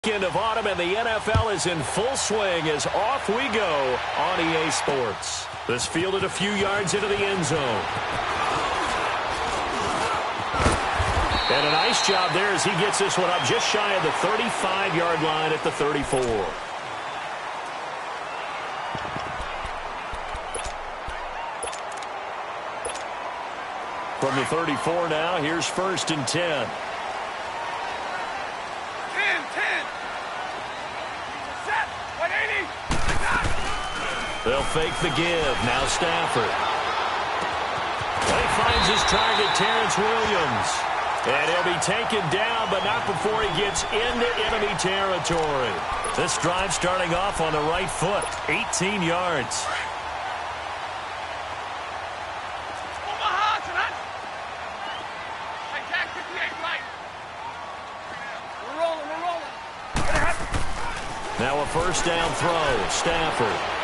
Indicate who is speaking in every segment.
Speaker 1: Weekend of autumn and the NFL is in full swing as off we go on EA Sports. This fielded a few yards into the end zone. And a nice job there as he gets this one up just shy of the 35-yard line at the 34. From the 34 now, here's 1st and 10. They'll fake the give. Now Stafford. He finds his target, Terrence Williams. And he'll be taken down, but not before he gets into enemy territory. This drive starting off on the right foot. 18 yards. Now a first down throw. Stafford.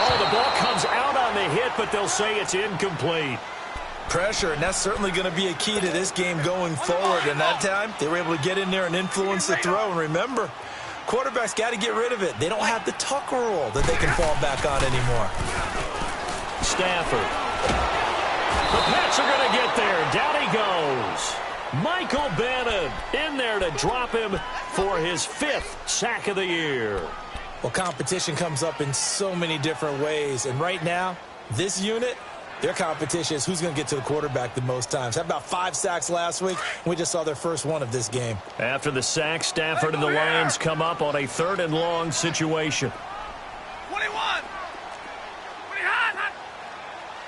Speaker 1: Oh, the ball comes out on the hit, but they'll say it's incomplete.
Speaker 2: Pressure, and that's certainly going to be a key to this game going forward. And that time, they were able to get in there and influence the throw. And remember, quarterbacks got to get rid of it. They don't have the tuck rule that they can fall back on anymore.
Speaker 1: Stafford. The Pats are going to get there. Down he goes. Michael Bannon in there to drop him for his 5th sack of the year.
Speaker 2: Well, competition comes up in so many different ways. And right now, this unit, their competition is who's going to get to the quarterback the most times. How about 5 sacks last week? We just saw their first one of this game.
Speaker 1: After the sack, Stafford and the Lions come up on a 3rd and long situation.
Speaker 3: 21.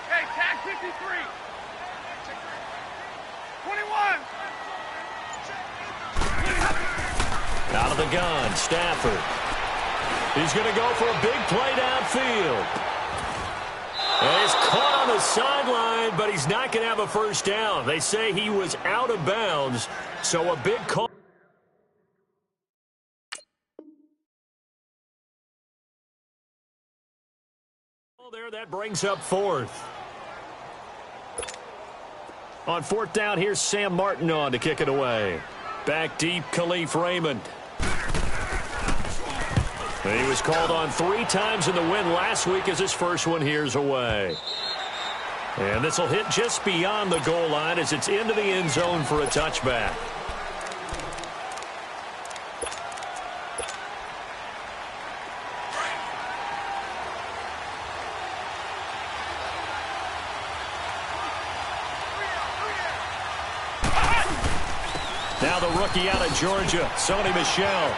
Speaker 3: Okay, tag 53. 21.
Speaker 1: Out of the gun, Stafford. He's going to go for a big play downfield. And he's caught on the sideline, but he's not going to have a first down. They say he was out of bounds, so a big call. There, that brings up 4th. On 4th down, here's Sam Martin on to kick it away. Back deep, Khalif Raymond. And he was called on 3 times in the win last week as his first one here's away. And this will hit just beyond the goal line as it's into the end zone for a touchback. Now the rookie out of Georgia, Sony Michel.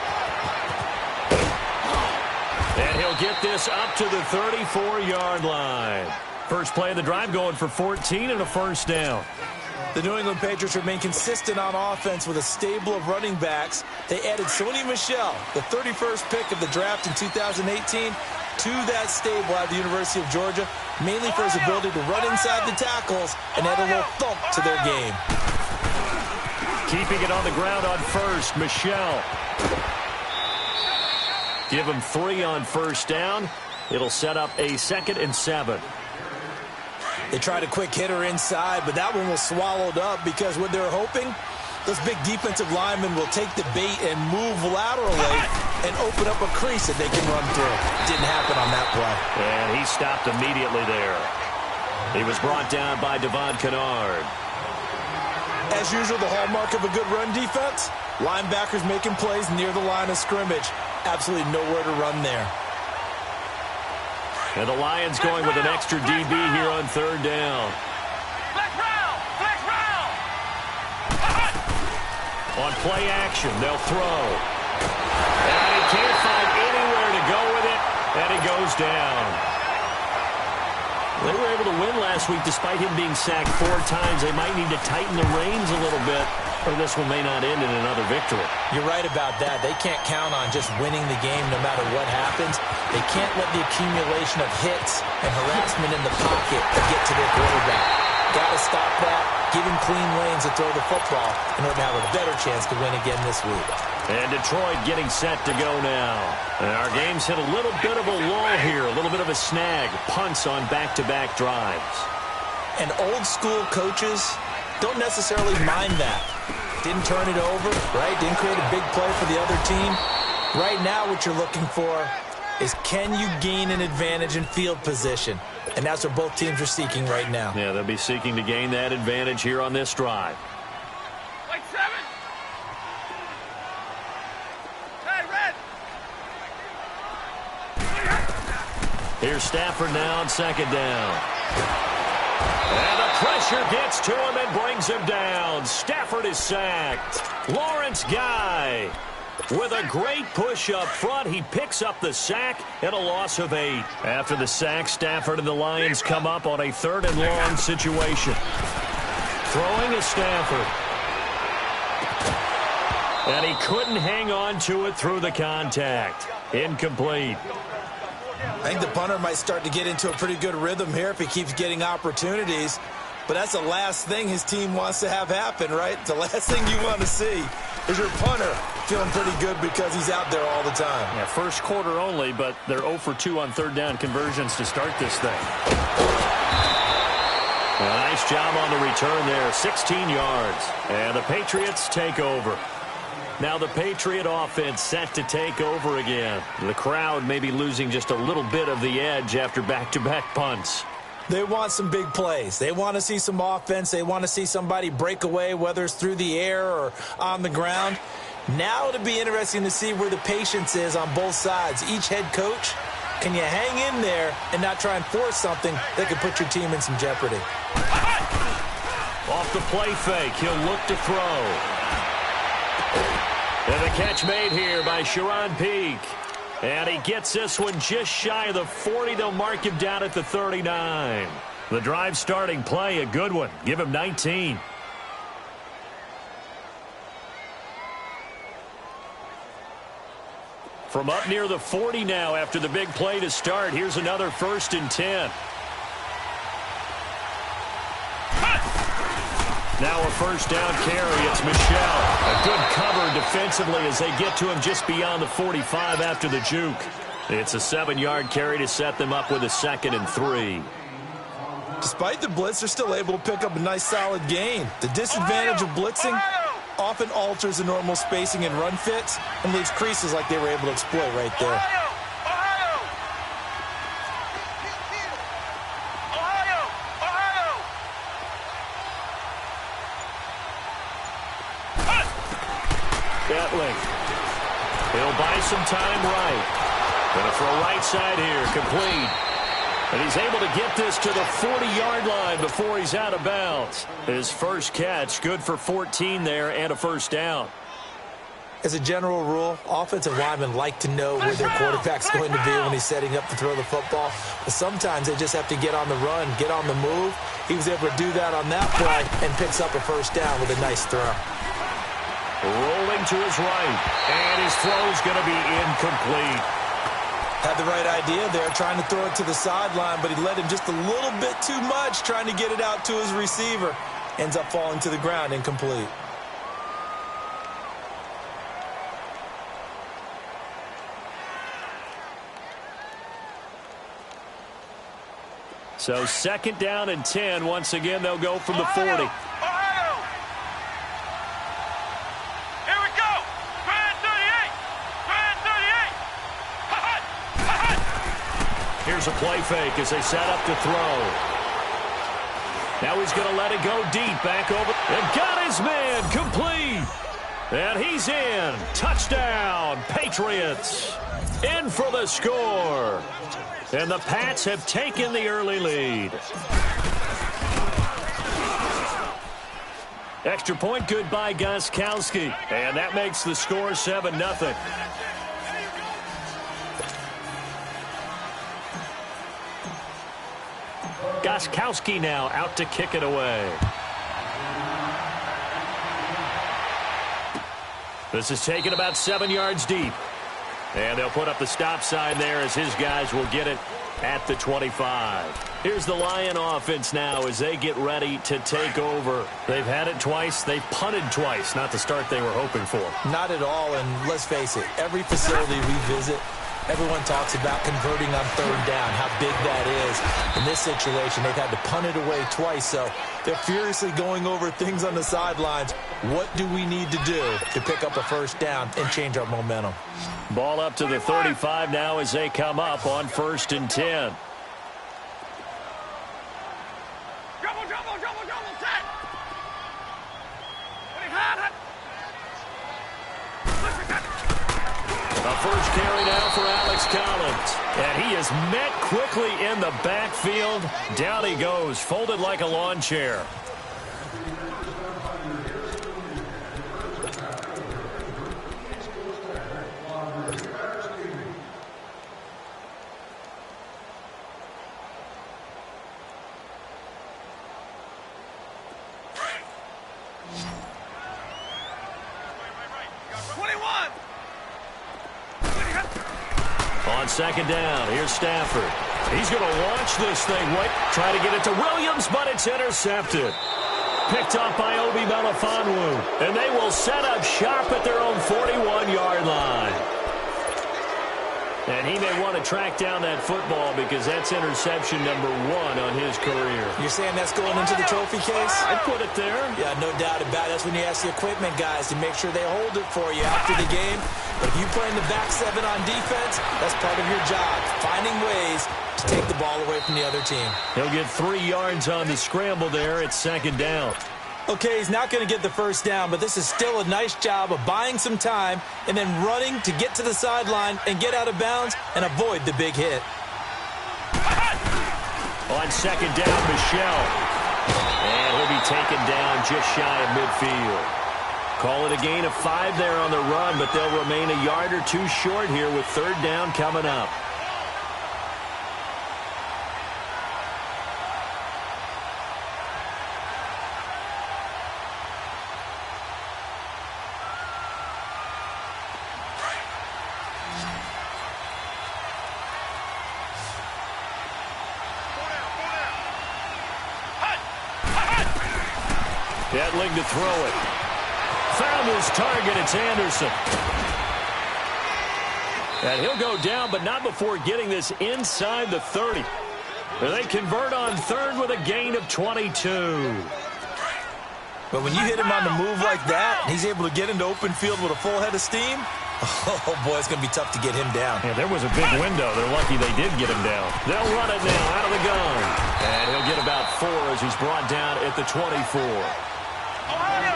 Speaker 1: And he'll get this up to the 34-yard line. First play of the drive going for 14 and a first down.
Speaker 2: The New England Patriots remain consistent on offense with a stable of running backs. They added Sony Michel, the 31st pick of the draft in 2018, to that stable at the University of Georgia, mainly for his ability to run inside the tackles and add a little thump to their game.
Speaker 1: Keeping it on the ground on first, Michel. Give him 3 on first down. It'll set up a 2nd and 7.
Speaker 2: They tried a quick hitter inside, but that one was swallowed up because what they're hoping, those big defensive linemen will take the bait and move laterally and open up a crease that they can run through. Didn't happen on that play.
Speaker 1: And he stopped immediately there. He was brought down by Devon Kennard.
Speaker 2: As usual, the hallmark of a good run defense, linebackers making plays near the line of scrimmage. Absolutely nowhere to run there.
Speaker 1: And the Lions going with an extra DB here on 3rd down. On play action, they'll throw. And he can't find anywhere to go with it, and he goes down. They were able to win last week despite him being sacked 4 times. They might need to tighten the reins a little bit, or this one may not end in another victory.
Speaker 2: You're right about that. They can't count on just winning the game no matter what happens. They can't let the accumulation of hits and harassment in the pocket get to their quarterback. Got to stop that, give him clean lanes to throw the football in order to have a better chance to win again this week.
Speaker 1: And Detroit getting set to go now. And our game's hit a little bit of a lull here, a little bit of a snag. Punts on back-to-back drives.
Speaker 2: And old-school coaches don't necessarily mind that. Didn't turn it over, right? Didn't create a big play for the other team. Right now what you're looking for is, can you gain an advantage in field position? And that's what both teams are seeking right now.
Speaker 1: Yeah, they'll be seeking to gain that advantage here on this drive.
Speaker 3: Like 7. Hey, red.
Speaker 1: Here's Stafford now on second down. And the pressure gets to him and brings him down. Stafford is sacked. Lawrence Guy with a great push up front. He picks up the sack and a loss of 8. After the sack, Stafford and the Lions come up on a 3rd and long situation. Throwing is Stafford. And he couldn't hang on to it through the contact. Incomplete.
Speaker 2: I think the punter might start to get into a pretty good rhythm here if he keeps getting opportunities. But that's the last thing his team wants to have happen, right? The last thing you want to see is your punter feeling pretty good because he's out there all the time.
Speaker 1: Yeah, first quarter only, but they're 0 for 2 on 3rd down conversions to start this thing. A nice job on the return there, 16 yards. And the Patriots take over. Now the Patriot offense set to take over again. The crowd may be losing just a little bit of the edge after back-to-back punts.
Speaker 2: They want some big plays. They want to see some offense. They want to see somebody break away, whether it's through the air or on the ground. Now it'll be interesting to see where the patience is on both sides. Each head coach, can you hang in there and not try and force something that could put your team in some jeopardy?
Speaker 1: Off the play fake, he'll look to throw. And the catch made here by Sharon Peak. And he gets this one just shy of the 40. They'll mark him down at the 39. The drive starting play, a good one. Give him 19. From up near the 40 now after the big play to start. Here's another 1st and 10. Now a 1st down carry. It's Michel. A good cover defensively as they get to him just beyond the 45 after the juke. It's a 7-yard carry to set them up with a 2nd and 3.
Speaker 2: Despite the blitz, they're still able to pick up a nice solid gain. The disadvantage of blitzing often alters the normal spacing and run fits and leaves creases like they were able to exploit right there.
Speaker 1: He'll buy some time right. Gonna throw right side here, complete. And he's able to get this to the 40-yard line before he's out of bounds. His first catch, good for 14 there and a 1st down.
Speaker 2: As a general rule, offensive linemen like to know where their quarterback's going to be when he's setting up to throw the football. But sometimes they just have to get on the run, get on the move. He was able to do that on that play and picks up a 1st down with a nice throw.
Speaker 1: Rolling to his right, and his throw's going to be incomplete.
Speaker 2: Had the right idea there, trying to throw it to the sideline, but he led him just a little bit too much, trying to get it out to his receiver. Ends up falling to the ground, incomplete.
Speaker 1: So 2nd down and 10. Once again, they'll go from the 40. Here's a play fake as they set up to throw. Now he's going to let it go deep, back over, and got his man, complete. And he's in. Touchdown, Patriots. In for the score. And the Pats have taken the early lead. Extra point, good by Gostkowski. And that makes the score 7-0. Gostkowski now out to kick it away. This is taken about 7 yards deep. And they'll put up the stop sign there as his guys will get it at the 25. Here's the Lion offense now as they get ready to take over. They've had it twice. They've punted twice. Not the start they were hoping for.
Speaker 2: Not at all, and let's face it, every facility we visit, Everyone talks about converting on third down, how big that is. In this situation, they've had to punt it away twice, so they're furiously going over things on the sidelines. What do we need to do to pick up a first down and change our momentum?
Speaker 1: Ball up to the 35 now as they come up on 1st and 10.
Speaker 3: Double, set! Hot.
Speaker 1: A first carry now for Alex Collins. And he is met quickly in the backfield. Down he goes, folded like a lawn chair. On 2nd down, here's Stafford. He's going to launch this thing right, try to get it to Williams, but it's intercepted. Picked up by Obi Melifonwu, and they will set up shop at their own 41-yard line. And he may want to track down that football because that's interception number 1 on his career.
Speaker 2: You're saying that's going into the trophy case?
Speaker 1: I'd put it there.
Speaker 2: Yeah, no doubt about it. That's when you ask the equipment guys to make sure they hold it for you after the game. But if you play in the back 7 on defense, that's part of your job, finding ways to take the ball away from the other team.
Speaker 1: He'll get 3 yards on the scramble there at 2nd down.
Speaker 2: Okay, he's not going to get the first down, but this is still a nice job of buying some time and then running to get to the sideline and get out of bounds and avoid the big hit.
Speaker 1: On 2nd down, Michelle. And he'll be taken down just shy of midfield. Call it a gain of 5 there on the run, but they'll remain a yard or 2 short here with 3rd down coming up. Edling to throw it. Found his target. It's Anderson. And he'll go down, but not before getting this inside the 30. They convert on 3rd with a gain of 22.
Speaker 2: But when you hit him on the move like that, he's able to get into open field with a full head of steam, oh, boy, it's going to be tough to get him down.
Speaker 1: Yeah, there was a big window. They're lucky they did get him down. They'll run it now out of the gun. And he'll get about 4 as he's brought down at the 24.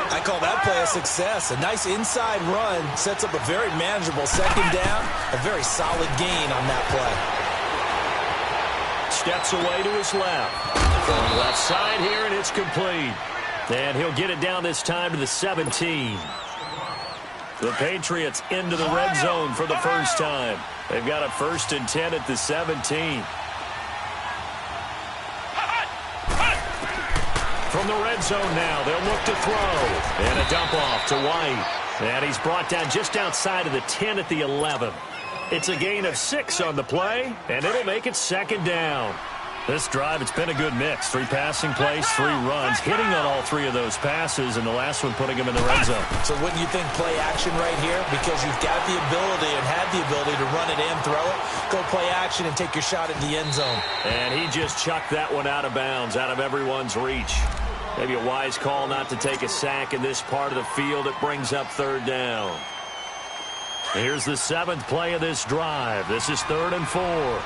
Speaker 2: I call that play a success. A nice inside run sets up a very manageable 2nd down. A very solid gain on that play.
Speaker 1: Steps away to his left. From left side here, and it's complete. And he'll get it down this time to the 17. The Patriots into the red zone for the first time. They've got a 1st and 10 at the 17. From the red zone now, they'll look to throw. And a dump off to White. And he's brought down just outside of the 10 at the 11. It's a gain of 6 on the play, and it'll make it 2nd down. This drive, it's been a good mix. 3 passing plays, 3 runs, hitting on all 3 of those passes, and the last one putting him in the red zone.
Speaker 2: So wouldn't you think play action right here? Because you've got the ability and had the ability to run it and throw it. Go play action and take your shot at the end zone.
Speaker 1: And he just chucked that one out of bounds, out of everyone's reach. Maybe a wise call not to take a sack in this part of the field. It brings up 3rd down. Here's the 7th play of this drive. This is 3rd and 4.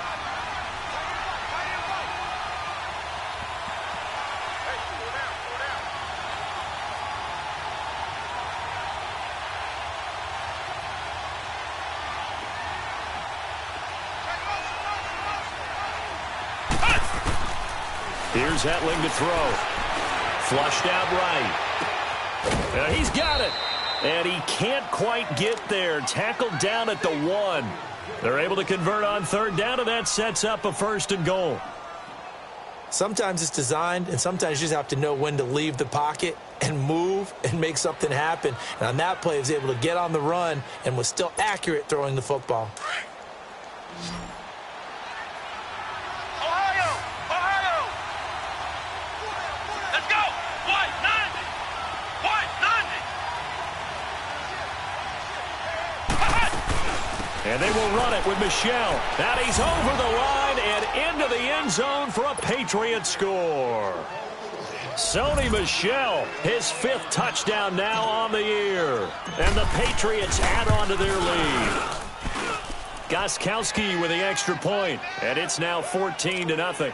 Speaker 1: Here's Etling to throw. Flushed out right. He's got it. And he can't quite get there. Tackled down at the 1. They're able to convert on 3rd down, and that sets up a 1st and goal.
Speaker 2: Sometimes it's designed, and sometimes you just have to know when to leave the pocket and move and make something happen. And on that play, he was able to get on the run and was still accurate throwing the football.
Speaker 1: And they will run it with Michel. And he's over the line and into the end zone for a Patriot score. Sony Michel, his 5th touchdown now on the year. And the Patriots add on to their lead. Gostkowski with the extra point, and it's now 14-0.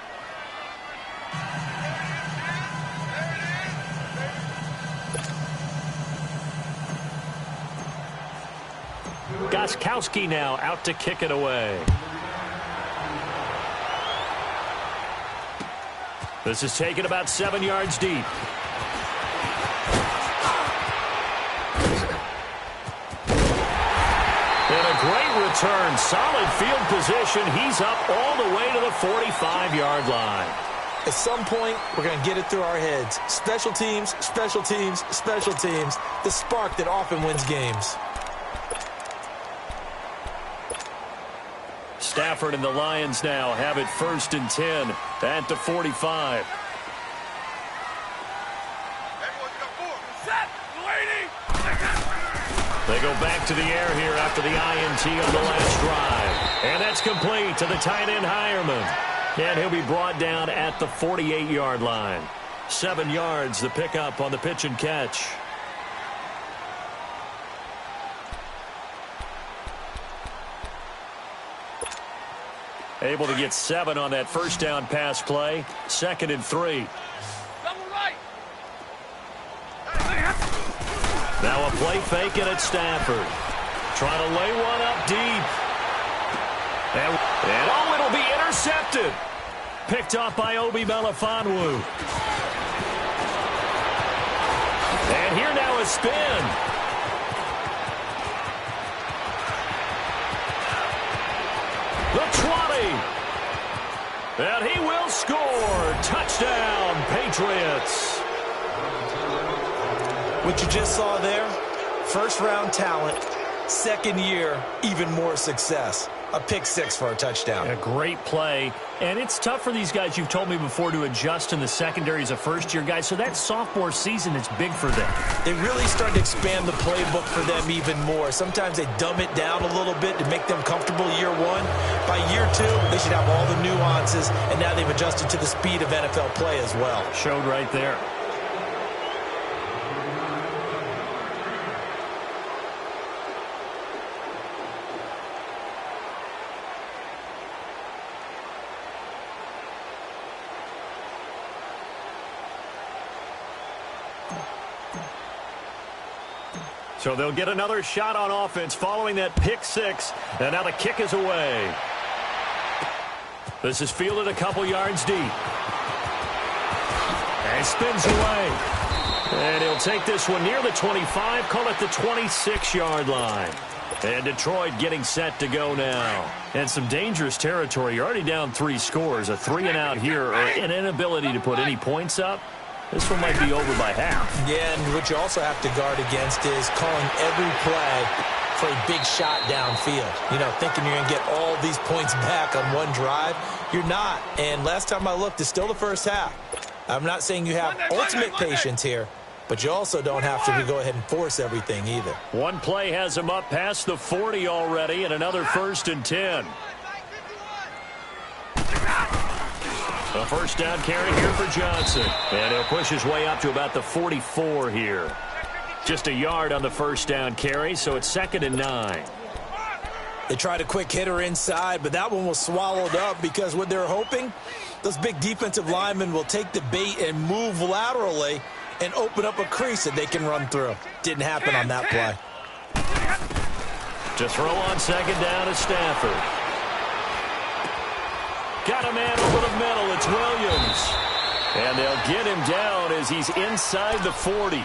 Speaker 1: Gostkowski now out to kick it away. This is taken about 7 yards deep. And a great return. Solid field position. He's up all the way to the 45-yard line.
Speaker 2: At some point, we're going to get it through our heads. Special teams, special teams, special teams. The spark that often wins games.
Speaker 1: Stafford and the Lions now have it 1st and 10 at the 45. They go back to the air here after the INT on the last drive. And that's complete to the tight end Hireman. And he'll be brought down at the 48-yard line. 7 yards, the pickup on the pitch and catch. Able to get 7 on that first down pass play. 2nd and 3. Now a play fake and it's Stafford. Trying to lay one up deep. And oh, it'll be intercepted. Picked off by Obi Melifonwu. And here now a spin. The 20. And he will score. Touchdown, Patriots.
Speaker 2: What you just saw there, first-round talent, 2nd year, even more success. A pick 6 for a touchdown.
Speaker 1: A great play. And it's tough for these guys, you've told me before, to adjust in the secondary as a first-year guy. So that sophomore season is big for them.
Speaker 2: They really started to expand the playbook for them even more. Sometimes they dumb it down a little bit to make them comfortable year 1. By year 2, they should have all the nuances, and now they've adjusted to the speed of NFL play as well.
Speaker 1: Showed right there. So they'll get another shot on offense following that pick 6. And now the kick is away. This is fielded a couple yards deep. And spins away. And he'll take this one near the 25, call it the 26-yard line. And Detroit getting set to go now. And some dangerous territory. You're already down 3 scores. A 3-and-out here, or an inability to put any points up. This one might be over by half.
Speaker 2: Yeah, and what you also have to guard against is calling every play for a big shot downfield. You know, thinking you're going to get all these points back on one drive. You're not. And last time I looked, it's still the first half. I'm not saying you have ultimate patience here, but you also don't have to go ahead and force everything either.
Speaker 1: One play has him up past the 40 already, and another 1st and 10. A first down carry here for Johnson. And he'll push his way up to about the 44 here. Just a yard on the first down carry, so it's 2nd and 9.
Speaker 2: They tried a quick hitter inside, but that one was swallowed up because what they're hoping, those big defensive linemen will take the bait and move laterally and open up a crease that they can run through. Didn't happen on that play.
Speaker 1: To throw on 2nd down is Stafford. Got a man over the middle. It's Williams. And they'll get him down as he's inside the 40.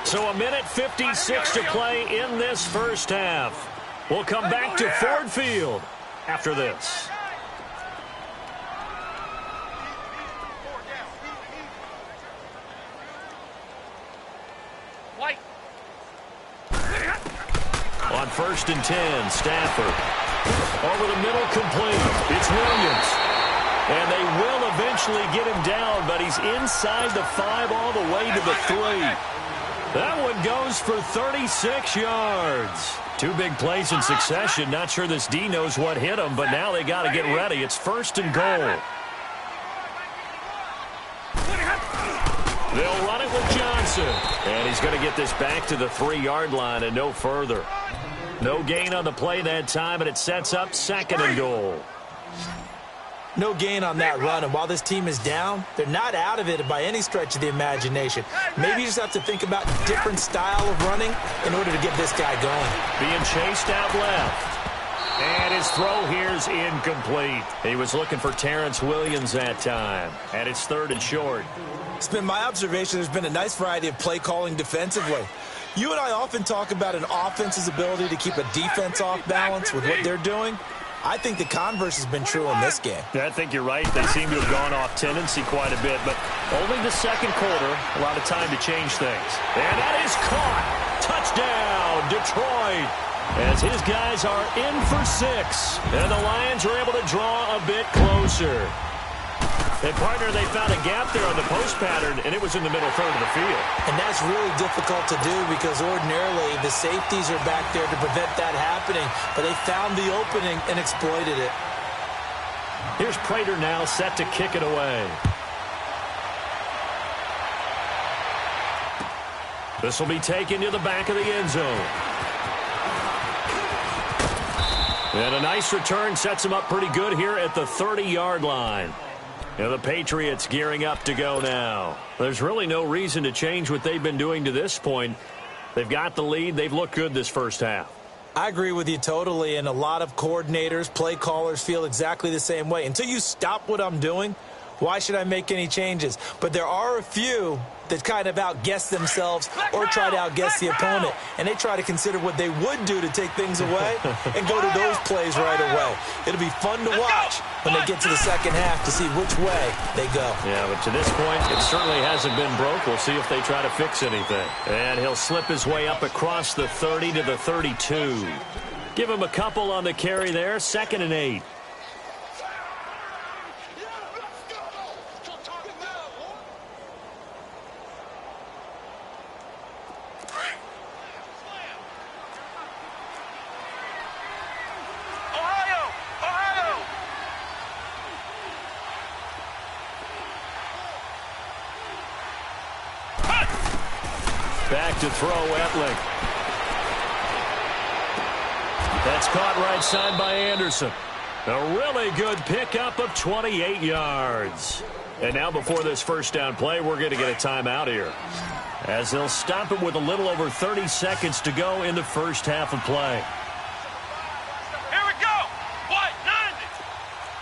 Speaker 1: So a minute 56 to play in this first half. We'll come back to Ford Field after this. On 1st and 10, Stafford. Over the middle, complete. It's Williams. And they will eventually get him down, but he's inside the 5 all the way to the 3. That one goes for 36 yards. Two big plays in succession. Not sure this D knows what hit him, but now they got to get ready. It's 1st and goal. They'll run it with Johnson. And he's going to get this back to the 3-yard line and no further. No gain on the play that time, and it sets up 2nd and goal.
Speaker 2: No gain on that run, and while this team is down, they're not out of it by any stretch of the imagination. Maybe you just have to think about a different style of running in order to get this guy going.
Speaker 1: Being chased out left. And his throw here's incomplete. He was looking for Terrence Williams that time. And it's 3rd and short.
Speaker 2: It's been my observation there's been a nice variety of play calling defensively. You and I often talk about an offense's ability to keep a defense off balance with what they're doing. I think the converse has been true in this game.
Speaker 1: Yeah, I think you're right. They seem to have gone off tendency quite a bit, but only the 2nd quarter, a lot of time to change things. And that is caught. Touchdown, Detroit. As his guys are in for 6. And the Lions are able to draw a bit closer. And, partner, they found a gap there on the post pattern, and it was in the middle third of the field.
Speaker 2: And that's really difficult to do because ordinarily the safeties are back there to prevent that happening. But they found the opening and exploited it.
Speaker 1: Here's Prater now set to kick it away. This will be taken to the back of the end zone. And a nice return sets him up pretty good here at the 30-yard line. And the Patriots gearing up to go now. There's really no reason to change what they've been doing to this point. They've got the lead. They've looked good this first half.
Speaker 2: I agree with you totally, and a lot of coordinators, play callers feel exactly the same way. Until you stop what I'm doing, why should I make any changes? But there are a few that kind of outguess themselves or try to outguess the opponent, and they try to consider what they would do to take things away and go to those plays right away. It'll be fun to watch when they get to the second half to see which way they go.
Speaker 1: Yeah, but to this point, it certainly hasn't been broke. We'll see if they try to fix anything. And he'll slip his way up across the 30 to the 32. Give him a couple on the carry there. 2nd and 8. Back to throw, Etling. That's caught right side by Anderson. A really good pickup of 28 yards. And now before this first down play, we're going to get a timeout here, as they'll stop it with a little over 30 seconds to go in the first half of play.
Speaker 3: Here we go. White, 90.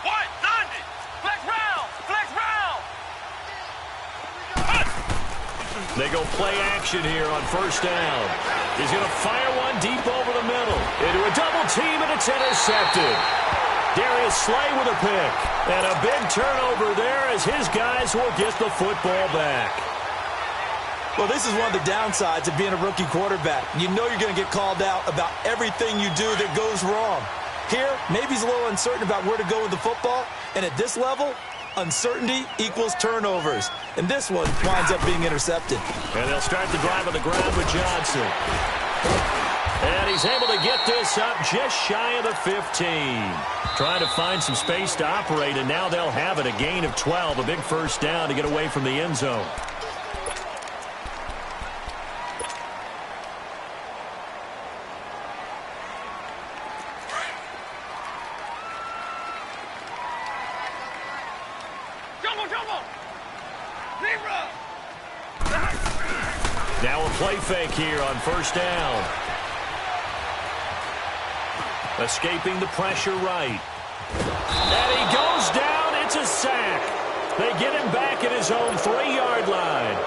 Speaker 3: White, 90. Flex round. Flex round.
Speaker 1: They go play action here on first down. He's going to fire one deep over the middle. Into a double team, and it's intercepted. Darius Slay with a pick. And a big turnover there as his guys will get the football back.
Speaker 2: Well, this is one of the downsides of being a rookie quarterback. You know you're going to get called out about everything you do that goes wrong. Here, maybe he's a little uncertain about where to go with the football. And at this level, uncertainty equals turnovers. And this one winds up being intercepted.
Speaker 1: And they'll start the drive on the ground with Johnson. And he's able to get this up just shy of the 15. Trying to find some space to operate, and now they'll have it. A gain of 12, a big first down to get away from the end zone. Now a play fake here on first down. Escaping the pressure right. And he goes down. It's a sack. They get him back at his own 3-yard line.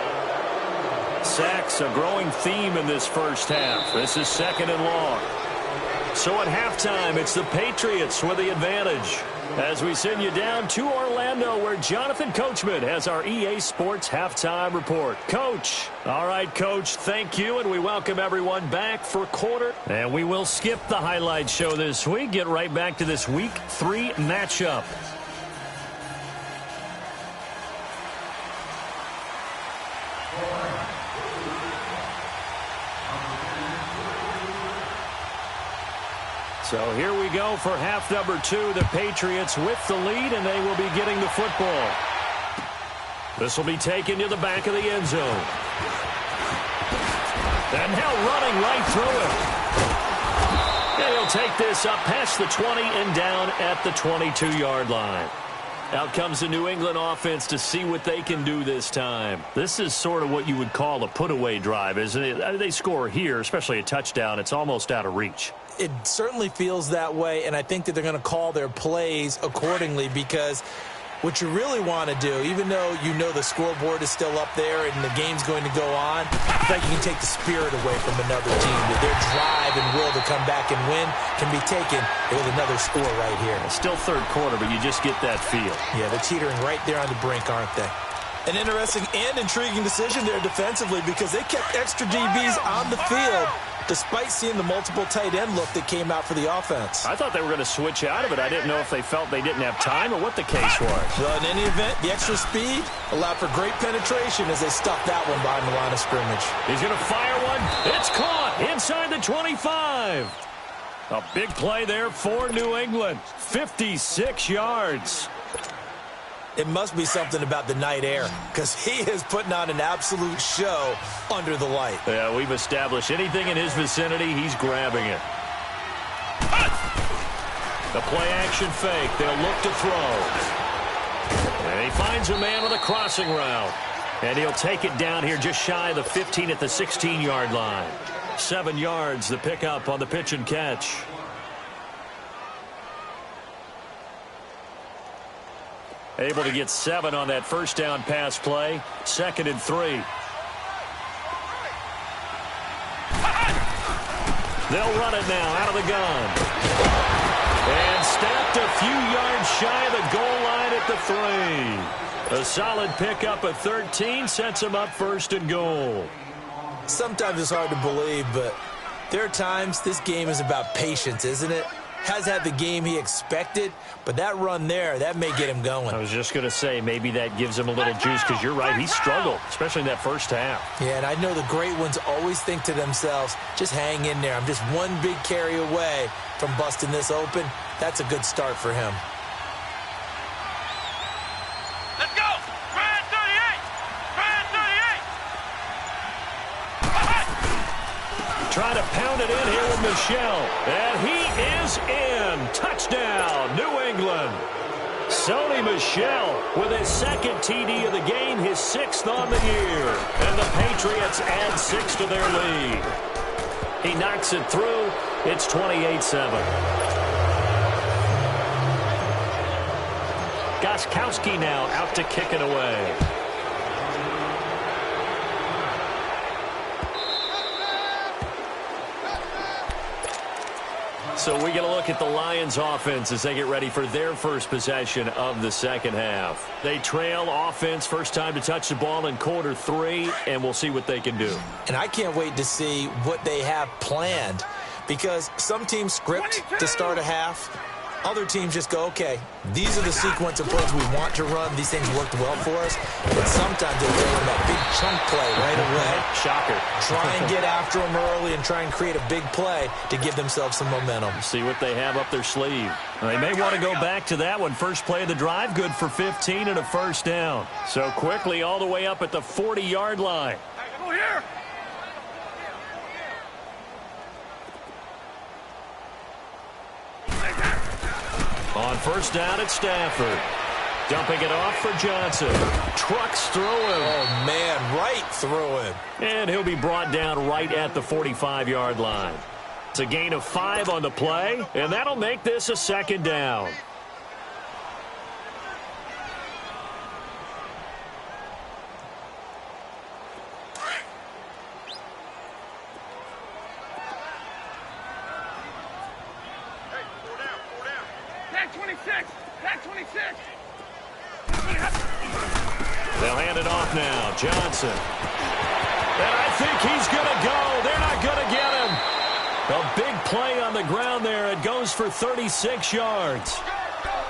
Speaker 1: Sacks a growing theme in this first half. This is 2nd and long. So at halftime, it's the Patriots with the advantage, as we send you down to Orlando, where Jonathan Coachman has our EA Sports Halftime Report. Coach. All right, Coach, thank you, and we welcome everyone back for quarter. And we will skip the highlight show this week, get right back to this Week 3 matchup. So here we go for half number 2. The Patriots with the lead, and they will be getting the football. This will be taken to the back of the end zone. And now running right through it. And he'll take this up past the 20 and down at the 22-yard line. Out comes the New England offense to see what they can do this time. This is sort of what you would call a put-away drive, isn't it? They score here, especially a touchdown. It's almost out of reach.
Speaker 2: It certainly feels that way, and I think that they're going to call their plays accordingly, because what you really want to do, even though you know the scoreboard is still up there and the game's going to go on, I think you can take the spirit away from another team. That their drive and will to come back and win can be taken with another score right here.
Speaker 1: Still third quarter, but you just get that feel.
Speaker 2: Yeah, they're teetering right there on the brink, aren't they? An interesting and intriguing decision there defensively, because they kept extra DBs on the field despite seeing the multiple tight end look that came out for the offense.
Speaker 1: I thought they were going to switch out of it. I didn't know if they felt they didn't have time or what the case was.
Speaker 2: Well, in any event, the extra speed allowed for great penetration as they stuffed that one behind the line of scrimmage.
Speaker 1: He's going to fire one. It's caught inside the 25. A big play there for New England. 56 yards.
Speaker 2: It must be something about the night air, because he is putting on an absolute show under the light.
Speaker 1: Yeah, we've established anything in his vicinity, he's grabbing it. The play-action fake. They'll look to throw. And he finds a man with a crossing route. And he'll take it down here just shy of the 15 at the 16-yard line. 7 yards, the pickup on the pitch and catch. Able to get 7 on that first down pass play. 2nd and 3. They'll run it now out of the gun. And stopped a few yards shy of the goal line at the 3. A solid pickup of 13 sets him up 1st and goal.
Speaker 2: Sometimes it's hard to believe, but there are times this game is about patience, isn't it? Has had the game he expected, but that run there, that may get him going.
Speaker 1: I was just going to say, maybe that gives him a little juice, because you're right, he struggled, especially in that first half.
Speaker 2: Yeah, and I know the great ones always think to themselves, just hang in there. I'm just one big carry away from busting this open. That's a good start for him.
Speaker 3: Let's go! Grand 38! Grand 38!
Speaker 1: Trying to pound it in here with Michelle. And he is in. Touchdown, New England. Sony Michel with his 2nd TD of the game, his 6th on the year. And the Patriots add 6 to their lead. He knocks it through. It's 28-7. Gostkowski now out to kick it away. So we get a look at the Lions offense as they get ready for their first possession of the second half. They trail offense, first time to touch the ball in quarter 3, and we'll see what they can do.
Speaker 2: And I can't wait to see what they have planned, because some teams script to start a half. Other teams just go, okay, these are the sequence of plays we want to run. These things worked well for us. But sometimes they throw in that big chunk play right away.
Speaker 1: Shocker.
Speaker 2: Try and get after them early and try and create a big play to give themselves some momentum.
Speaker 1: See what they have up their sleeve. They may want to go back to that one. First play of the drive, good for 15 and a first down. So quickly all the way up at the 40-yard line.
Speaker 3: Go here!
Speaker 1: On first down at Stafford. Dumping it off for Johnson. Trucks through him.
Speaker 2: Oh, man, right through him.
Speaker 1: And he'll be brought down right at the 45-yard line. It's a gain of 5 on the play, and that'll make this a 2nd down. They'll hand it off now. Johnson. And I think he's going to go. They're not going to get him. A big play on the ground there. It goes for 36 yards.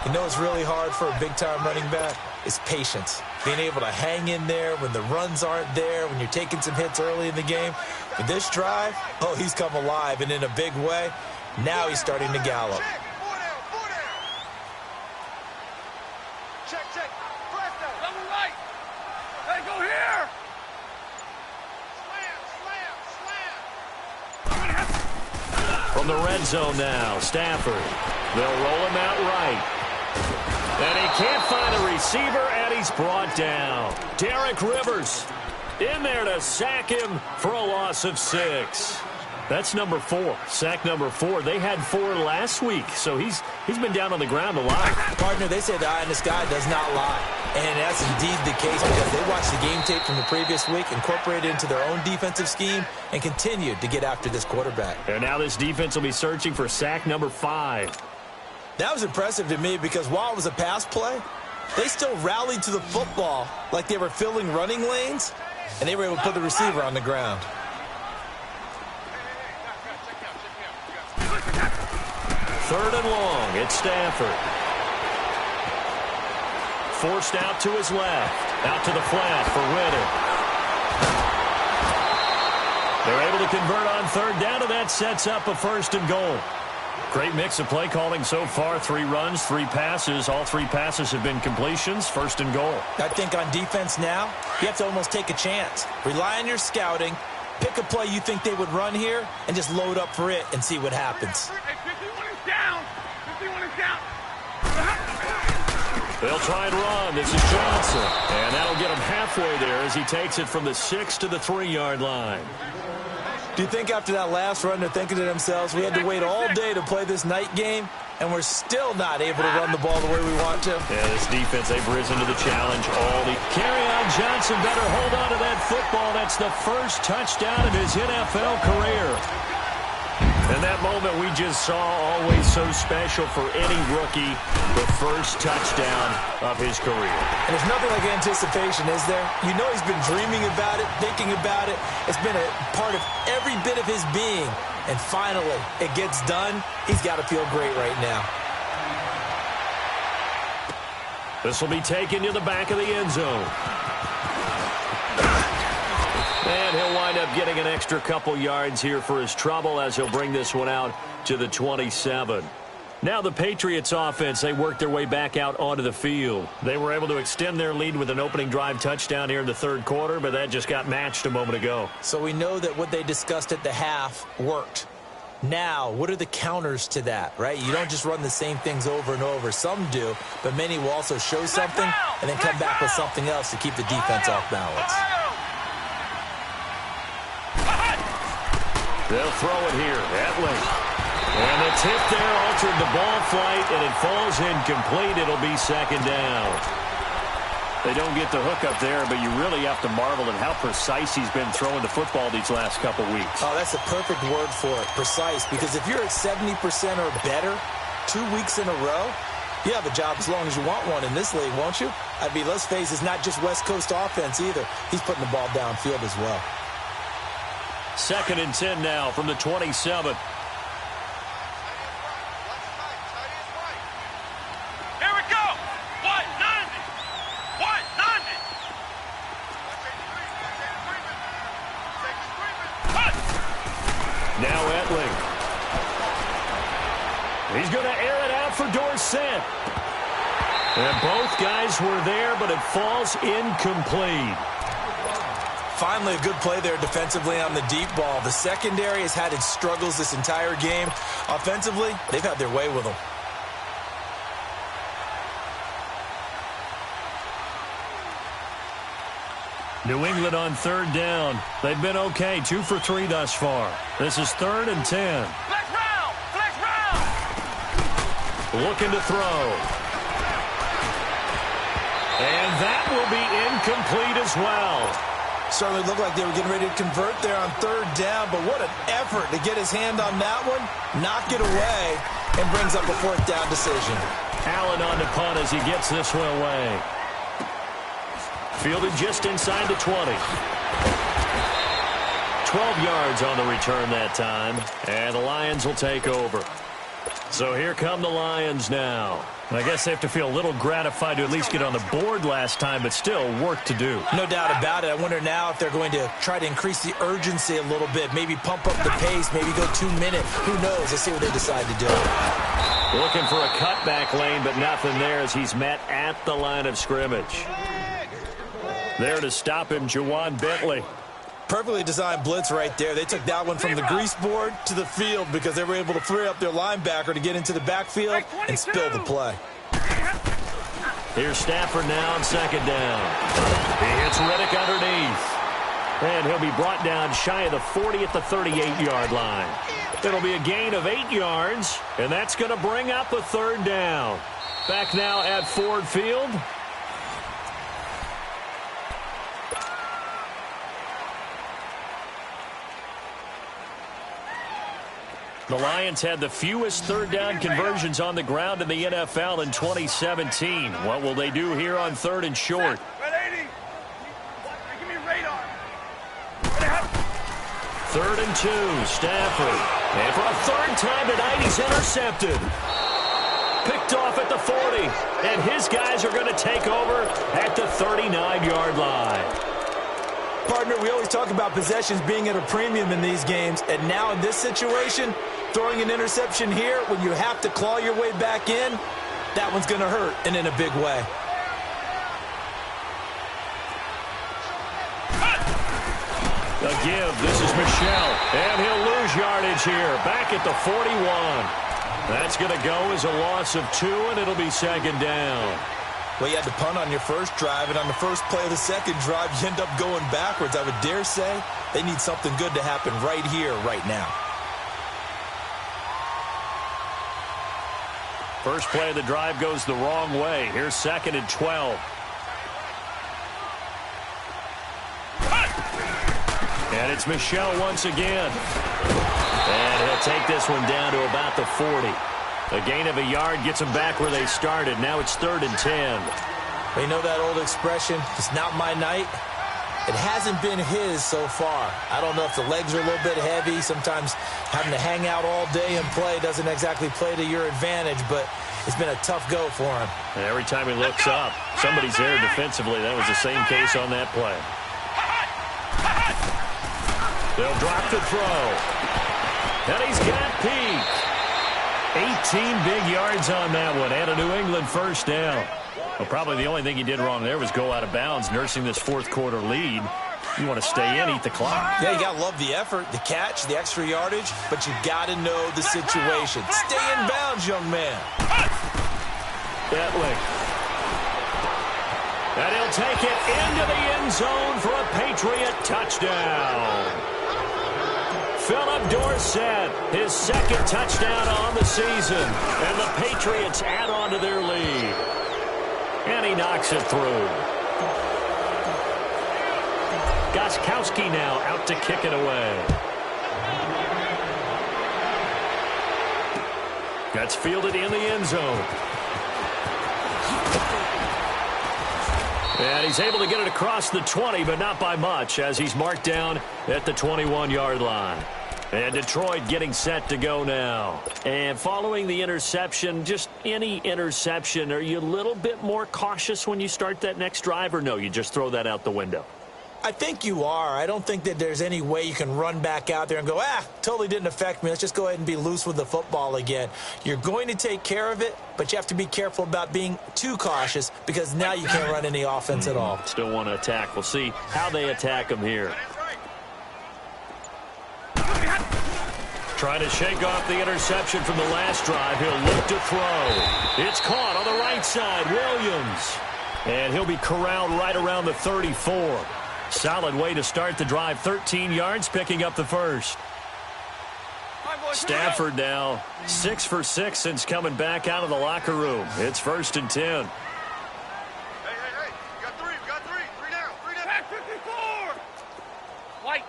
Speaker 2: You know what's really hard for a big-time running back? Is patience. Being able to hang in there when the runs aren't there, when you're taking some hits early in the game. With this drive, oh, he's come alive and in a big way. Now he's starting to gallop.
Speaker 3: Check, check. Press that. Level right. Hey, go here. Slam.
Speaker 1: From the red zone now, Stafford. They'll roll him out right. And he can't find a receiver, and he's brought down. Derek Rivers in there to sack him for a loss of 6. That's number 4. Sack number 4. They had 4 last week, so he's been down on the ground a lot.
Speaker 2: Partner, they say the eye in the sky does not lie. And that's indeed the case because they watched the game tape from the previous week, incorporated it into their own defensive scheme, and continued to get after this quarterback.
Speaker 1: And now this defense will be searching for sack number 5.
Speaker 2: That was impressive to me because while it was a pass play, they still rallied to the football like they were filling running lanes, and they were able to put the receiver on the ground.
Speaker 1: Third and long, it's Stafford. Forced out to his left. Out to the flat for Ritter. They're able to convert on third down, and that sets up a 1st and goal. Great mix of play calling so far. 3 runs, 3 passes. All 3 passes have been completions. 1st and goal.
Speaker 2: I think on defense now, you have to almost take a chance. Rely on your scouting. Pick a play you think they would run here, and just load up for it and see what happens.
Speaker 3: Hey, 51 is down. 51 is down.
Speaker 1: They'll try and run. This is Johnson. And that'll get him halfway there as he takes it from the 6 to the 3-yard line.
Speaker 2: Do you think after that last run they're thinking to themselves, we had to wait all day to play this night game, and we're still not able to run the ball the way we want to?
Speaker 1: Yeah, this defense, they've risen to the challenge all the... Kerryon Johnson better hold on to that football. That's the first touchdown of his NFL career. And that moment we just saw, always so special for any rookie, the first touchdown of his career.
Speaker 2: And there's nothing like anticipation, is there? You know he's been dreaming about it, thinking about it. It's been a part of every bit of his being. And finally, it gets done. He's got to feel great right now.
Speaker 1: This will be taken to the back of the end zone. And he'll wind up getting an extra couple yards here for his trouble as he'll bring this one out to the 27. Now the Patriots offense, they worked their way back out onto the field. They were able to extend their lead with an opening drive touchdown here in the 3rd quarter, but that just got matched a moment ago.
Speaker 2: So we know that what they discussed at the half worked. Now, what are the counters to that, right? You don't just run the same things over and over. Some do, but many will also show something and then come back with something else to keep the defense off balance.
Speaker 1: They'll throw it here. Etling. And the tip there altered the ball flight, and it falls incomplete. It'll be 2nd down. They don't get the hook up there, but you really have to marvel at how precise he's been throwing the football these last couple weeks.
Speaker 2: Oh, that's a perfect word for it, precise, because if you're at 70% or better 2 weeks in a row, you have a job as long as you want one in this league, won't you? I mean, let's face it, it's not just West Coast offense either. He's putting the ball downfield as well.
Speaker 1: 2nd and 10 now from the 27.
Speaker 3: Here we go. What? 90. What? 90. Cut.
Speaker 1: Now Etling. He's going to air it out for Dorsett. And both guys were there, but it falls incomplete.
Speaker 2: Finally, a good play there defensively on the deep ball. The secondary has had its struggles this entire game. Offensively, they've had their way with them.
Speaker 1: New England on 3rd down. They've been okay, 2 for 3 thus far. This is 3rd and 10.
Speaker 3: Flex round. Flex round.
Speaker 1: Looking to throw. And that will be incomplete as well.
Speaker 2: Certainly looked like they were getting ready to convert there on 3rd down, but what an effort to get his hand on that one, knock it away, and brings up a 4th down decision.
Speaker 1: Allen on the punt as he gets this one away. Fielded just inside the 20. 12 yards on the return that time, and the Lions will take over. So here come the Lions now. I guess they have to feel a little gratified to at least get on the board last time, but still work to do.
Speaker 2: No doubt about it. I wonder now if they're going to try to increase the urgency a little bit, maybe pump up the pace, maybe go 2 minutes. Who knows? Let's see what they decide to do.
Speaker 1: Looking for a cutback lane, but nothing there as he's met at the line of scrimmage. There to stop him, Juwan Bentley.
Speaker 2: Perfectly designed blitz right there. They took that one from the grease board to the field because they were able to free up their linebacker to get into the backfield and spill the play.
Speaker 1: Here's Stafford now on second down. He hits Riddick underneath. And he'll be brought down shy of the 40 at the 38-yard line. It'll be a gain of 8 yards, and that's going to bring up a third down. Back now at Ford Field. The Lions had the fewest third down conversions on the ground in the NFL in 2017. What will they do here on third and short? Third and 2, Stafford. And for a third time tonight, he's intercepted. Picked off at the 40. And his guys are going to take over at the 39-yard line.
Speaker 2: Partner, we always talk about possessions being at a premium in these games. And now in this situation, throwing an interception here when you have to claw your way back in, that one's going to hurt, and in a big way.
Speaker 1: A give. This is Michelle. And he'll lose yardage here. Back at the 41. That's going to go as a loss of 2, and it'll be second down.
Speaker 2: Well, you had to punt on your first drive, and on the first play of the second drive, you end up going backwards. I would dare say they need something good to happen right here, right now.
Speaker 1: First play of the drive goes the wrong way. Here's second and 12. And it's Michelle once again. And he'll take this one down to about the 40. A gain of a yard gets them back where they started. Now it's third and 10.
Speaker 2: You know that old expression, it's not my night? It hasn't been his so far. I don't know if the legs are a little bit heavy. Sometimes having to hang out all day and play doesn't exactly play to your advantage, but it's been a tough go for him.
Speaker 1: And every time he looks up, somebody's there defensively. That was the same case on that play. They'll drop the throw. And he's got Pete. 18 big yards on that one, and a New England first down. Well, probably the only thing he did wrong there was go out of bounds, nursing this fourth quarter lead. You want to stay in, eat the clock.
Speaker 2: Yeah, you got to love the effort, the catch, the extra yardage, but you got to know the situation. Stay in bounds, young man.
Speaker 1: Bentley. And he'll take it into the end zone for a Patriot touchdown. Philip Dorsett, his second touchdown on the season. And the Patriots add on to their lead. And he knocks it through. Gostkowski now out to kick it away. That's fielded in the end zone. And he's able to get it across the 20, but not by much, as he's marked down at the 21-yard line. And Detroit getting set to go now. And following the interception, just any interception, are you a little bit more cautious when you start that next drive, or no, you just throw that out the window?
Speaker 2: I think you are. I don't think that there's any way you can run back out there and go, totally didn't affect me. Let's just go ahead and be loose with the football again. You're going to take care of it, but you have to be careful about being too cautious because now you can't run any offense at all.
Speaker 1: Still want to attack. We'll see how they attack him here. Trying to shake off the interception from the last drive. He'll look to throw. It's caught on the right side. Williams. And he'll be corralled right around the 34. Solid way to start the drive. 13 yards, picking up the first. Stafford now 6 for 6 since coming back out of the locker room. It's first and 10.
Speaker 3: Hey. We got three. Three down. Back 54. White.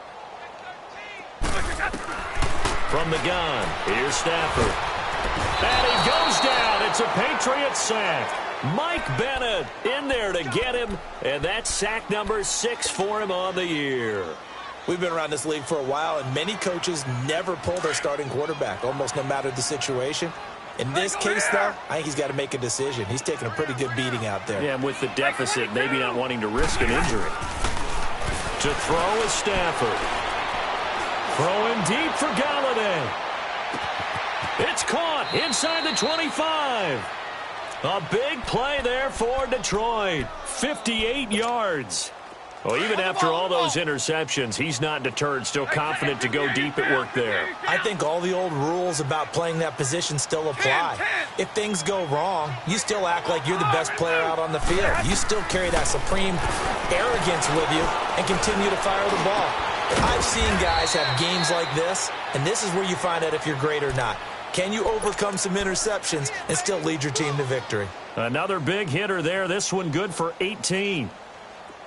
Speaker 1: From the gun, here's Stafford. And he goes down. It's a Patriot sack. Mike Bennett in there to get him, and that's sack number 6 for him on the year.
Speaker 2: We've been around this league for a while, and many coaches never pull their starting quarterback, almost no matter the situation. In this case, though, I think he's got to make a decision. He's taking a pretty good beating out there.
Speaker 1: Yeah, and with the deficit, maybe not wanting to risk an injury. To throw is Stafford. Throwing deep for Galladay. It's caught inside the 25. A big play there for Detroit. 58 yards. Well, even after all those interceptions, he's not deterred, still confident to go deep at work there.
Speaker 2: I think all the old rules about playing that position still apply. If things go wrong, you still act like you're the best player out on the field. You still carry that supreme arrogance with you and continue to fire the ball. I've seen guys have games like this, and this is where you find out if you're great or not. Can you overcome some interceptions and still lead your team to victory?
Speaker 1: Another big hitter there. This one good for 18.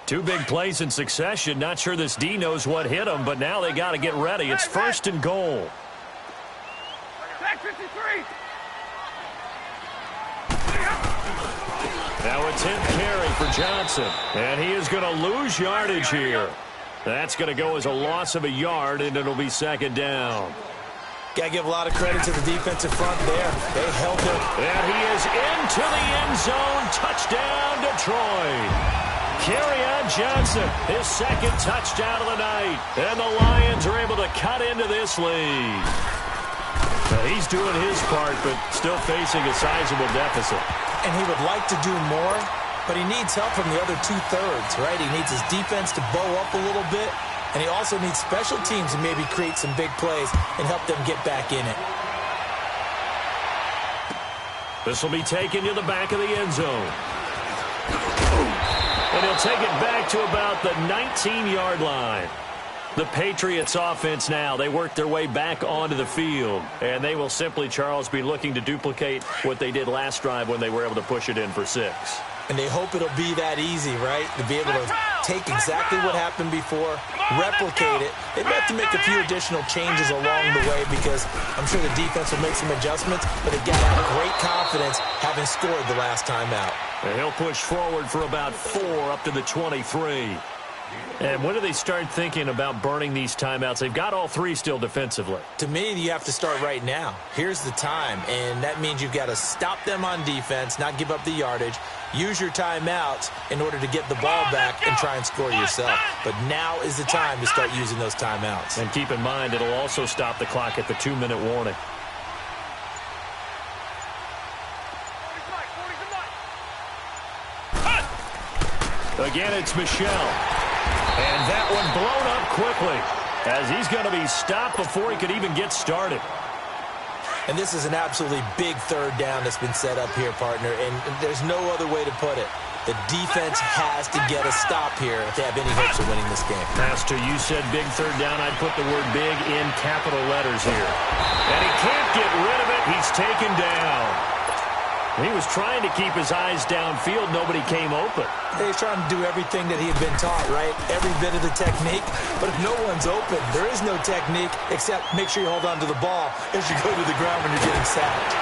Speaker 1: Two big plays in succession. Not sure this D knows what hit him, but now they got to get ready. It's first and goal.
Speaker 3: Back 53.
Speaker 1: Now a 10th carry for Johnson, and he is going to lose yardage here. That's going to go as a loss of a yard, and it'll be second down.
Speaker 2: Got to give a lot of credit to the defensive front there. They held him.
Speaker 1: And he is into the end zone. Touchdown, Detroit. Kerryon Johnson, his second touchdown of the night. And the Lions are able to cut into this lead. Now he's doing his part, but still facing a sizable deficit.
Speaker 2: And he would like to do more, but he needs help from the other two-thirds, right? He needs his defense to bow up a little bit, and he also needs special teams to maybe create some big plays and help them get back in it.
Speaker 1: This will be taken to the back of the end zone. And he'll take it back to about the 19-yard line. The Patriots offense now, they work their way back onto the field. And they will simply, Charles, be looking to duplicate what they did last drive when they were able to push it in for 6.
Speaker 2: And they hope it'll be that easy, right? To be able to take exactly what happened before, replicate it. They may have to make a few additional changes along the way because I'm sure the defense will make some adjustments, but they got to have great confidence having scored the last time out.
Speaker 1: And he'll push forward for about 4 up to the 23. And when do they start thinking about burning these timeouts? They've got all 3 still defensively.
Speaker 2: To me, you have to start right now. Here's the time, and that means you've got to stop them on defense, not give up the yardage, use your timeouts in order to get the ball back and try and score yourself. But now is the time to start using those timeouts.
Speaker 1: And keep in mind, it'll also stop the clock at the 2-minute warning. Again, it's Michel. And that one blown up quickly as he's going to be stopped before he could even get started.
Speaker 2: And this is an absolutely big third down that's been set up here, partner, and there's no other way to put it. The defense has to get a stop here if they have any hopes of winning this game.
Speaker 1: Pastor, you said big third down. I'd put the word big in capital letters here. And he can't get rid of it. He's taken down. He was trying to keep his eyes downfield. Nobody came open.
Speaker 2: He's trying to do everything that he had been taught, right? Every bit of the technique. But if no one's open, there is no technique except make sure you hold on to the ball as you go to the ground when you're getting sacked.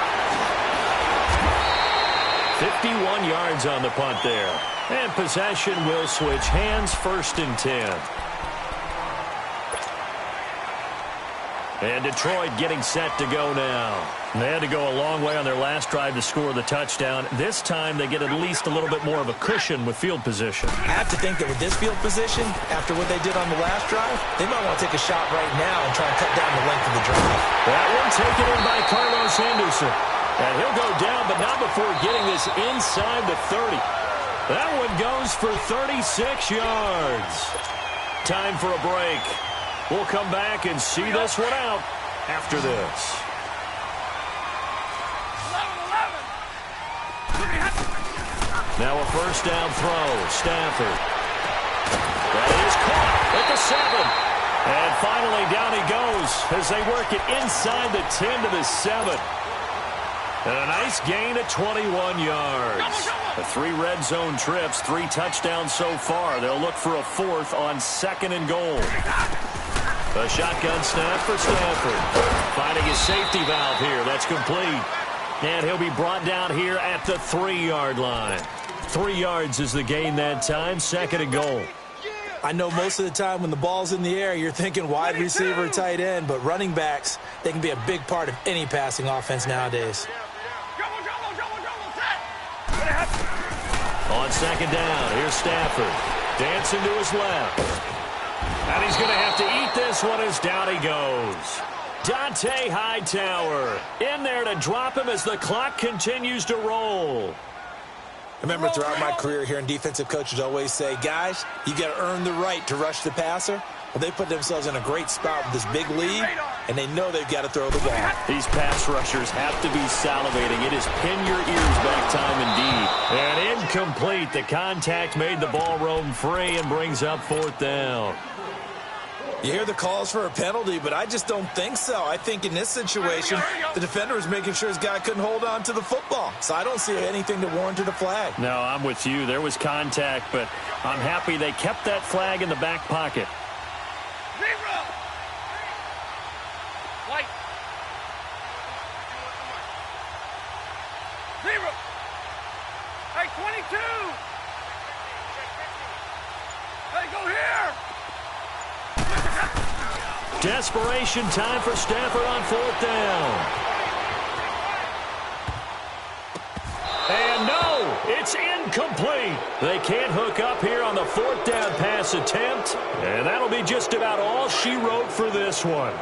Speaker 1: 51 yards on the punt there. And possession will switch hands, 1st and 10. And Detroit getting set to go now. They had to go a long way on their last drive to score the touchdown. This time they get at least a little bit more of a cushion with field position.
Speaker 2: I have to think that with this field position, after what they did on the last drive, they might want to take a shot right now and try and cut down the length of the drive.
Speaker 1: That one taken in by Carlos Henderson. And he'll go down, but not before getting this inside the 30. That one goes for 36 yards. Time for a break. We'll come back and see this one out after this. Now a first down throw. Stafford. That is caught at the 7. And finally down he goes as they work it inside the 10 to the 7. And a nice gain of 21 yards. The 3 red zone trips, 3 touchdowns so far. They'll look for a 4th on 2nd and goal. A shotgun snap for Stafford. Finding his safety valve here. That's complete. And he'll be brought down here at the 3-yard line. 3 yards is the gain that time. 2nd and goal.
Speaker 2: I know most of the time when the ball's in the air, you're thinking wide receiver, tight end, but running backs, they can be a big part of any passing offense nowadays.
Speaker 1: On second down, here's Stafford. Dancing to his left. And he's going to have to eat this one as down he goes. Dante Hightower in there to drop him as the clock continues to roll.
Speaker 2: Remember, throughout my career here, defensive coaches always say, guys, you got to earn the right to rush the passer. Well, they put themselves in a great spot with this big lead, and they know they've got to throw the ball.
Speaker 1: These pass rushers have to be salivating. It is pin your ears back time indeed. And incomplete. The contact made the ball roam free and brings up fourth down.
Speaker 2: You hear the calls for a penalty, but I just don't think so. I think in this situation, the defender was making sure his guy couldn't hold on to the football. So I don't see anything to warrant a flag.
Speaker 1: No, I'm with you. There was contact, but I'm happy they kept that flag in the back pocket.
Speaker 3: Zero. White. Zero. Hey, 22. Hey, go here.
Speaker 1: Desperation time for Stafford on fourth down. And no, it's incomplete. They can't hook up here on the fourth down pass attempt. And that'll be just about all she wrote for this one.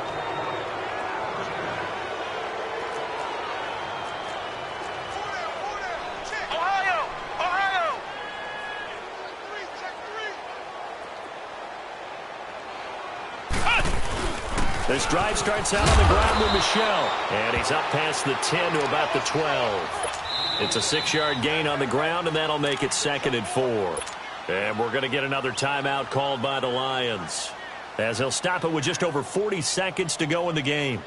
Speaker 1: This drive starts out on the ground with Michel. And he's up past the 10 to about the 12. It's a 6-yard gain on the ground, and that'll make it 2nd and 4. And we're going to get another timeout called by the Lions, as he'll stop it with just over 40 seconds to go in the game.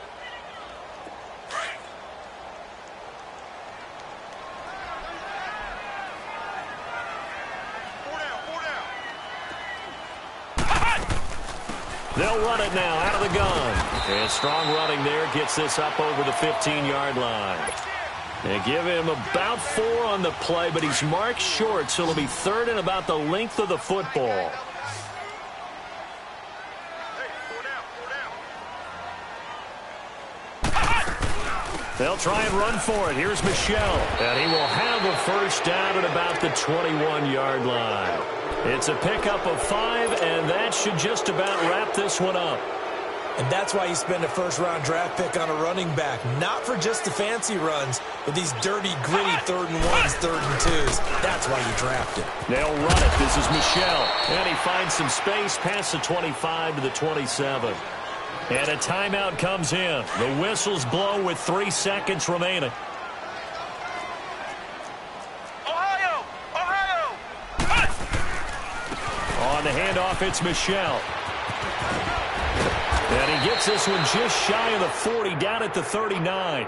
Speaker 1: They'll run it now out of the gun. And strong running there gets this up over the 15-yard line. They give him about 4 on the play, but he's marked short, so it'll be 3rd and about the length of the football. They'll try and run for it. Here's Michel. And he will have a first down at about the 21-yard line. It's a pickup of 5, and that should just about wrap this one up.
Speaker 2: And that's why you spend a first-round draft pick on a running back. Not for just the fancy runs, but these dirty, gritty 3rd and 1s, 3rd and 2s. That's why you draft him.
Speaker 1: They'll run it. This is Michel. And he finds some space past the 25 to the 27. And a timeout comes in. The whistles blow with 3 seconds remaining. On the handoff, it's Michel. And he gets this one just shy of the 40, down at the 39.